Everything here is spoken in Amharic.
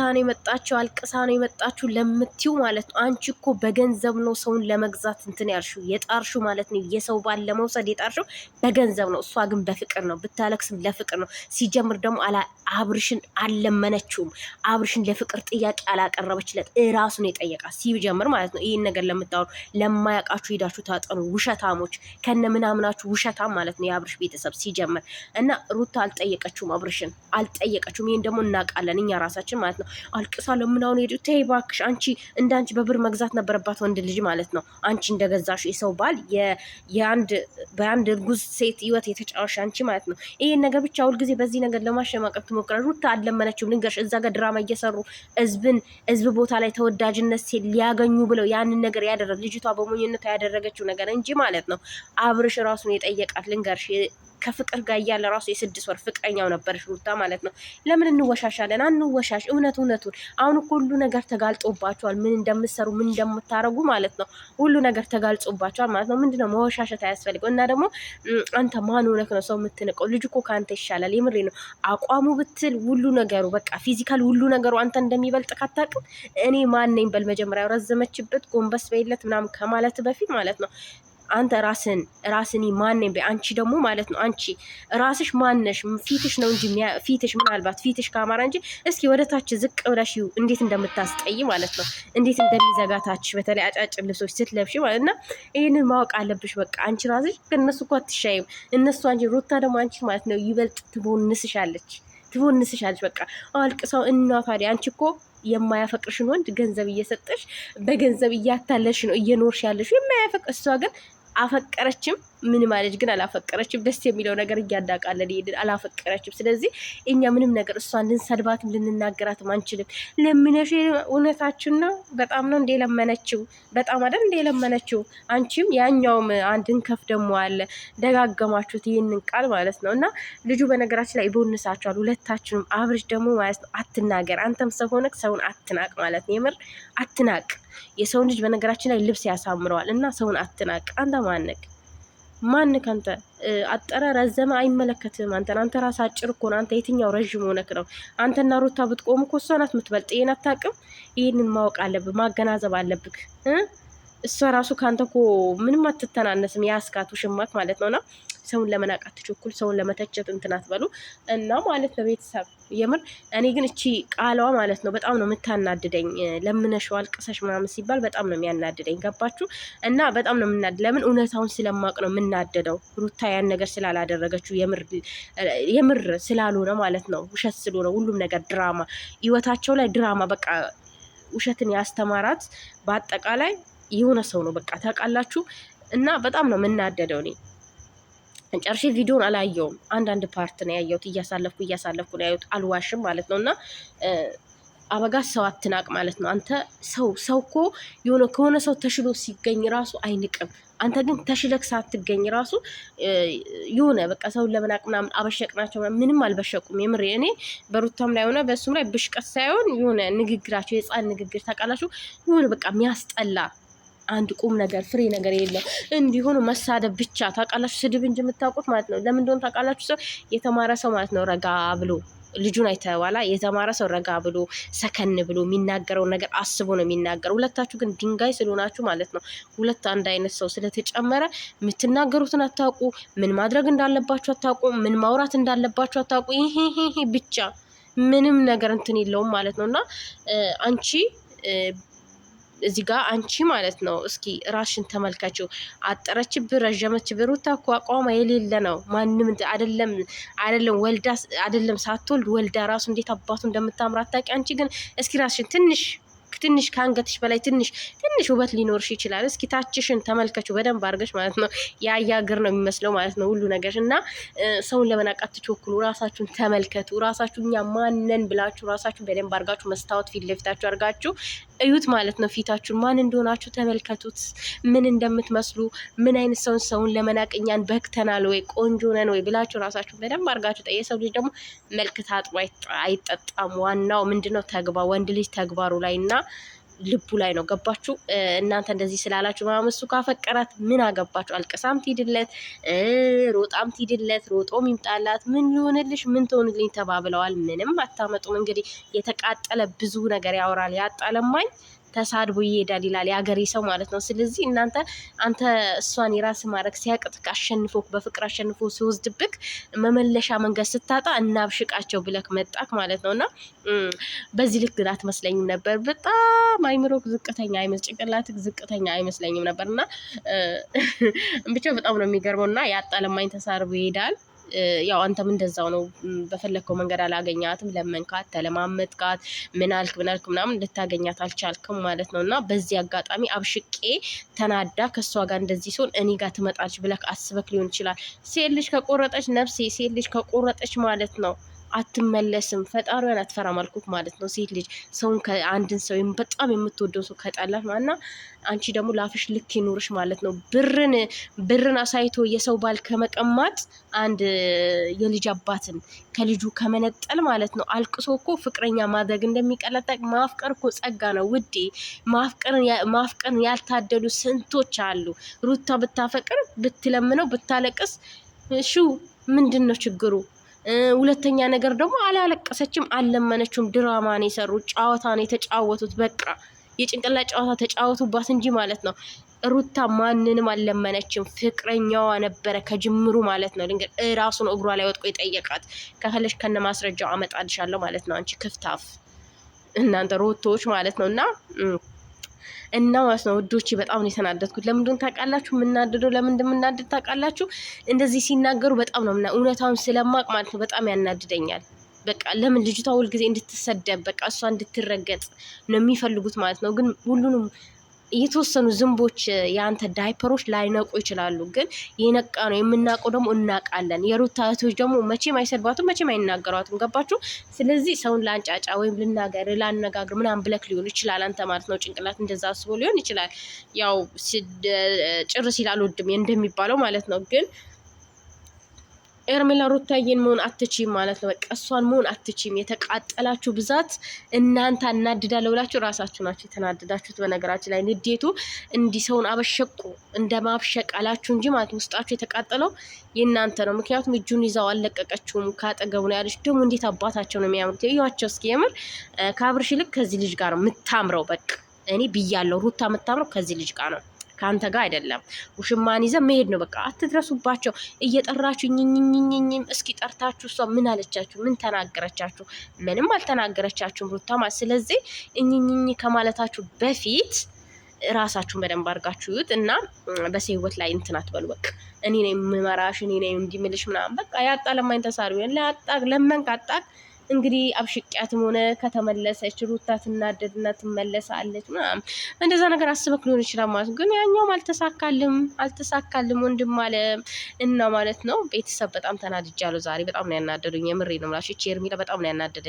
ነው የመጣችው አልቅሳ ነው የመጣችው ለምትዩ ማለት ነው። አንቺ እኮ በገንዘብ ነው ሰውን ለመግዛት እንትን ያልሽው የጣርሽው ማለት ነው። የሰው ባል ለመውሰድ የጣርሽው በገንዘብ ነው። እሷ ግን በፍቅር ነው፣ ብታለቅስም ለፍቅር ነው። ሲጀምር ደግሞ አብርሽን አልለመነችውም። አብርሽን ለፍቅር ጥያቄ አላቀረበችለት፣ እራሱ ነው የጠየቃት ሲጀምር ማለት ነው። ይህን ነገር ለምታወሩ ለማያውቃችሁ ሄዳችሁ ታጠኑ። ውሸታሞች ከነ ምናምናችሁ ውሸታም ማለት ነው የአብርሽ ቤተሰብ ሲጀምር እና ሩታ አልጠየቀችውም፣ አብርሽን አልጠየቀችውም። ይህን ደግሞ እናውቃለን እኛ ራሳችን ማለት ነው። አልቅሳ ለምናውን ሄዱ። ተይ እባክሽ፣ አንቺ እንዳንቺ በብር መግዛት ነበረባት ወንድ ልጅ ማለት ነው። አንቺ እንደገዛሽ የሰው ባል በአንድ እርጉዝ ሴት ህይወት የተጫወሽ አንቺ ማለት ነው። ይሄን ነገር ብቻ ሁልጊዜ በዚህ ነገር ለማሸማቀቅ ትሞክራለች። ሩታ አልለመነችውም። ልንገርሽ፣ እዛ ጋር ድራማ እየሰሩ ህዝብ ቦታ ላይ ተወዳጅነት ሊያገኙ ብለው ያንን ነገር ያደረግ ልጅቷ በሞኝነቷ ያደረገችው ነገር እንጂ ማለት ነው። አብርሽ ራሱን የጠየቃት ልንገርሽ፣ ከፍቅር ጋር እያለ ራሱ የ6 ወር ፍቅረኛው ነበረች ሩታ ማለት ነው። ለምን እንወሻሻለን? አንወሻሽ። እውነቱን አሁን እኮ ሁሉ ነገር ተጋልጦባቸዋል። ምን እንደምትሰሩ ምን እንደምታረጉ ማለት ነው። ሁሉ ነገር ተጋልጦባቸዋል ማለት ነው። ምንድነው መወሻሸት አያስፈልገው። እና ደግሞ አንተ ማን ሆነክ ነው ሰው የምትንቀው? ልጅ እኮ ከአንተ ይሻላል። የምሬ ነው። አቋሙ ብትል ሁሉ ነገሩ በቃ ፊዚካል ሁሉ ነገሩ አንተ እንደሚበልጥ ካታቅም እኔ ማን ነኝ በል። መጀመሪያ ረዘመችበት ጎንበስ በይለት ምናምን ከማለት በፊት ማለት ነው አንተ ራስን ማነኝ በይ። አንቺ ደግሞ ማለት ነው አንቺ ራስሽ ማነሽ? ፊትሽ ነው እንጂ ፊትሽ ምናልባት ፊትሽ ካማራ እንጂ እስኪ ወደ ታች ዝቅ ብለሽ እንዴት እንደምታስጠይ ማለት ነው። እንዴት እንደሚዘጋታች በተለይ አጫጭር ልብሶች ስትለብሽ ማለት እና ይሄንን ማወቅ አለብሽ። በቃ አንቺ ራስሽ ከነሱ እኮ አትሻይም። እነሱ አንቺ ሩታ ደግሞ አንቺ ማለት ነው ይበልጥ ትቦንስሻለች። በቃ አልቅሰው እና ታዲያ አንቺ እኮ የማያፈቅርሽን ወንድ ገንዘብ እየሰጠሽ በገንዘብ እያታለሽ ነው እየኖርሽ ያለሽ የማያፈቅር። እሷ ግን አፈቀረችም ምን ማለች ግን አላፈቀረችም። ደስ የሚለው ነገር እያዳቃለን ይሄን አላፈቀረችም። ስለዚህ እኛ ምንም ነገር እሷን ልንሰድባትም ልንናገራትም አንችልም። ለምነሽ እውነታችን ነው። በጣም ነው እንደ ለመነችው በጣም አይደል እንደ ለመነችው። አንቺም ያኛውም አንድን ከፍ ደግሞ አለ ደጋገማችሁት ይሄንን ቃል ማለት ነው። እና ልጁ በነገራችን ላይ ይቦንሳችኋል ሁለታችሁም። አብርሽ ደግሞ ማለት ነው አትናገር። አንተም ሰው ሆነክ ሰውን አትናቅ ማለት ነው። የምር አትናቅ። የሰውን ልጅ በነገራችን ላይ ልብስ ያሳምረዋል። እና ሰውን አትናቅ። አንተ ማንክ አንተ አጠረ ረዘመ አይመለከትም። አንተ ራስ አጭር እኮ ነው። አንተ የትኛው ረዥም ሆነክ ነው? አንተና ሩታ ብትቆሙ እኮ እሷ ናት የምትበልጥ። ይሄን አታውቅም? ይሄንን ማወቅ አለብህ፣ ማገናዘብ አለብህ። እሷ ራሱ ካንተ እኮ ምንም አትተናነስም። ያስካቱ ሽማክ ማለት ነውና ሰውን ለመናቅ አትቸኩል። ሰውን ለመተቸት እንትን አትበሉ እና ማለት ነው ቤተሰብ። የምር እኔ ግን እቺ ቃሏ ማለት ነው በጣም ነው የምታናድደኝ። ለምነሽው አልቅሰሽ ምናምን ሲባል በጣም ነው የሚያናድደኝ። ገባችሁ? እና በጣም ነው የምናድ ለምን እውነታውን ስለማቅ ነው የምናደደው። ሩታ ያን ነገር ስላላደረገችው የምር ስላልሆነ ማለት ነው። ውሸት ስለሆነ ሁሉም ነገር ድራማ፣ ህይወታቸው ላይ ድራማ በቃ ውሸትን ያስተማራት በአጠቃላይ የሆነ ሰው ነው በቃ ታውቃላችሁ። እና በጣም ነው የምናደደው። እኔ ጨርሼ ቪዲዮን አላየውም። አንዳንድ ፓርት ነው ያየሁት። እያሳለፍኩ ነው ያየሁት። አልዋሽም ማለት ነው። እና አበጋዝ ሰው አትናቅ ማለት ነው። አንተ ሰው እኮ ከሆነ ሰው ተሽሎ ሲገኝ ራሱ አይንቅም። አንተ ግን ተሽለክ ሳትገኝ ራሱ የሆነ በቃ ሰውን ለመናቅ ምናምን አበሸቅናቸው። ምንም አልበሸቁም። የምሬ እኔ በሩታም ላይ ሆነ በእሱም ላይ ብሽቀት ሳይሆን የሆነ ንግግራቸው የህፃን ንግግር ታውቃላችሁ። የሆነ በቃ የሚያስጠላ አንድ ቁም ነገር ፍሬ ነገር የለም። እንዲሆኑ መሳደብ ብቻ ታውቃላችሁ። ስድብ እንጂ የምታውቁት ማለት ነው። ለምን እንደሆነ ታውቃላችሁ። ሰው የተማረ ሰው ማለት ነው ረጋ ብሎ ልጁን አይተዋላ። የተማረ ሰው ረጋ ብሎ ሰከን ብሎ የሚናገረው ነገር አስቦ ነው የሚናገረው። ሁለታችሁ ግን ድንጋይ ስለሆናችሁ ማለት ነው። ሁለት አንድ አይነት ሰው ስለተጨመረ የምትናገሩትን አታውቁ፣ ምን ማድረግ እንዳለባችሁ አታውቁ፣ ምን ማውራት እንዳለባችሁ አታውቁ። ይሄ ብቻ ምንም ነገር እንትን የለውም ማለት ነው። እና አንቺ እዚህ ጋር አንቺ ማለት ነው እስኪ ራሽን ተመልካችሁ። አጠረችብህ ረጀመችብህ። ሩታ እኮ አቋማ የሌለ ነው። ማንም አይደለም ወልዳ አይደለም ሳትወልድ ወልዳ ራሱ እንዴት አባቱ እንደምታምር አታውቂ። አንቺ ግን እስኪ ራሽን ትንሽ ከአንገትሽ በላይ ትንሽ ውበት ሊኖርሽ ይችላል። እስኪ ታችሽን ተመልከቹ በደንብ አድርገሽ ማለት ነው። የአያግር ነው የሚመስለው ማለት ነው ሁሉ ነገር። እና ሰውን ለመናቃት ትቾክሉ። ራሳችሁን ተመልከቱ። ራሳችሁ እኛ ማነን ብላችሁ ራሳችሁ በደንብ አድርጋችሁ መስታወት ፊት ለፊታችሁ አድርጋችሁ እዩት ማለት ነው። ፊታችሁን ማን እንደሆናችሁ ተመልከቱት። ምን እንደምትመስሉ ምን አይነት ሰውን ለመናቅ እኛን በክተናል ወይ ቆንጆ ነን ወይ ብላችሁ ራሳችሁ በደንብ አድርጋችሁ የሰው ልጅ ደግሞ መልክ ታጥቦ አይጠጣም። ዋናው ምንድነው? ወንድ ልጅ ተግባሩ ላይ እና ልቡ ላይ ነው። ገባችሁ? እናንተ እንደዚህ ስላላችሁ ምናምን እሱ ካፈቀራት ምን አገባችሁ? አልቅሳም ትሂድለት፣ ሮጣም ትሂድለት፣ ሮጦም ይምጣላት፣ ምን ሊሆንልሽ ምን ትሆንልኝ ተባብለዋል። ምንም አታመጡም። እንግዲህ የተቃጠለ ብዙ ነገር ያወራል፣ ያጣለማኝ ተሳድቦ ይሄዳል ይላል የሀገሬ ሰው ማለት ነው። ስለዚህ አንተ እሷን የራስ ማድረግ ሲያቅትክ አሸንፎ በፍቅር አሸንፎ ሲወስድብክ መመለሻ መንገድ ስታጣ እናብሽቃቸው ብለክ መጣክ ማለት ነው። እና በዚህ ልክ አትመስለኝም ነበር። በጣም አይምሮ ዝቅተኛ ጭንቅላትክ ዝቅተኛ አይመስለኝም ነበር። እና ብቻ በጣም ነው የሚገርመው። እና ያጣለማኝ ተሳርቦ ይሄዳል። ያው አንተም እንደዛው ነው። በፈለግከው መንገድ አላገኛትም። ለመንካት፣ ተለማመጥካት፣ ምናልክ ምናምን ልታገኛት አልቻልክም ማለት ነው። እና በዚህ አጋጣሚ አብሽቄ ተናዳ ከእሷ ጋር እንደዚህ ሲሆን እኔ ጋር ትመጣለች ብለህ አስበክ ሊሆን ይችላል። ሴት ልጅ ከቆረጠች ነፍሴ፣ ሴት ልጅ ከቆረጠች ማለት ነው አትመለስም። ፈጣሪዋን አትፈራም አልኩት ማለት ነው። ሴት ልጅ ሰውን አንድን ሰው በጣም የምትወደው ሰው ከጠላሽ እና አንቺ ደግሞ ላፍሽ ልክ ይኑርሽ ማለት ነው። ብርን አሳይቶ የሰው ባል ከመቀማት አንድ የልጅ አባትን ከልጁ ከመነጠል ማለት ነው አልቅሶ እኮ ፍቅረኛ ማድረግ እንደሚቀለጠቅ ማፍቀር እኮ ጸጋ ነው ውዴ። ማፍቀርን ያልታደሉ ስንቶች አሉ። ሩታ ብታፈቅር ብትለምነው ብታለቅስ ምንድን ነው ችግሩ? ሁለተኛ ነገር ደግሞ አላለቀሰችም፣ አልለመነችም። ድራማ ነው የሰሩት፣ ጨዋታ ነው የተጫወቱት። በቃ የጭንቅላት ጨዋታ ተጫወቱባት እንጂ ማለት ነው። ሩታ ማንንም አልለመነችም፣ ፍቅረኛዋ ነበረ ከጅምሩ ማለት ነው። ድንገት እራሱ ነው እግሯ ላይ ወጥቆ የጠየቃት። ከፈለሽ ከነ ማስረጃው አመጣልሻለሁ ማለት ነው። አንቺ ክፍታፍ እናንተ ሮቶዎች ማለት ነው። እና ማለት ነው ውዶቼ በጣም ነው የተናደድኩት። ለምንድን ታውቃላችሁ? የምናደደው ለምን እንደምናደድ ታውቃላችሁ? እንደዚህ ሲናገሩ በጣም ነው እውነታውን ስለማቅ ማለት ነው በጣም ያናድደኛል። በቃ ለምን ልጅቷ ሁልጊዜ እንድትሰደብ በቃ እሷ እንድትረገጥ ነው የሚፈልጉት ማለት ነው። ግን ሁሉንም የተወሰኑ ዝንቦች የአንተ ዳይፐሮች ላይነቁ ይችላሉ። ግን የነቃ ነው የምናውቀው ደግሞ እናውቃለን። የሩታ እህቶች ደግሞ መቼም አይሰድባቱም፣ መቼም አይናገሯትም። ገባችሁ? ስለዚህ ሰውን ላንጫጫ ወይም ልናገር ላነጋግር ምናምን ብለክ ሊሆን ይችላል አንተ ማለት ነው። ጭንቅላት እንደዛ አስቦ ሊሆን ይችላል። ያው ጭር ሲል አልወድም እንደሚባለው ማለት ነው። ግን ኤርሜላ ሩታዬን መሆን አትችይም ማለት ነው። በቃ እሷን መሆን አትችይም። የተቃጠላችሁ ብዛት እናንተ አናድዳለሁ ብላችሁ ራሳችሁ ናችሁ የተናደዳችሁት። በነገራችን ላይ ንዴቱ እንዲህ ሰውን አበሸቁ እንደ ማብሸቅ አላችሁ እንጂ ማለት ውስጣችሁ የተቃጠለው የእናንተ ነው። ምክንያቱም እጁን ይዛው አልለቀቀችውም። ካጠገቡ ነው ያለች። ደግሞ እንዴት አባታቸው ነው የሚያምሩት! እዩዋቸው እስኪ። የምር ከአብርሽ ይልቅ ከዚህ ልጅ ጋር ነው የምታምረው። በቃ እኔ ብያለሁ፣ ሩታ የምታምረው ከዚህ ልጅ ጋር ነው፣ ከአንተ ጋር አይደለም። ውሽማን ይዘ መሄድ ነው በቃ። አትድረሱባቸው። እየጠራችሁ ኝኝኝኝኝም እስኪ ጠርታችሁ እሷ ምን አለቻችሁ? ምን ተናገረቻችሁ? ምንም አልተናገረቻችሁም ሩታ ማለት። ስለዚህ እኝኝኝ ከማለታችሁ በፊት ራሳችሁን በደንብ አድርጋችሁ ይዩት እና በሰው ህይወት ላይ እንትን አትበሉ። በቃ እኔ ነኝ የምመራሽ፣ እኔ ነኝ እንዲምልሽ ምናምን። በቃ ያጣ ለማኝ ተሳሪ ለመንክ አጣቅ እንግዲህ አብሽቂያትም ሆነ ከተመለሰች ሩታ ትናደድና ትመለሳለች ምናምን እንደዛ ነገር አስበክ ሊሆን ይችላል ማለት ነው። ግን ያኛውም አልተሳካልም ወንድም አለ እና ማለት ነው። ቤተሰብ በጣም ተናድጃለሁ ዛሬ። በጣም ነው ያናደዱኝ። የምሬ ነው የምላችሁ። ኤርሚላ በጣም ነው ያናደደኝ።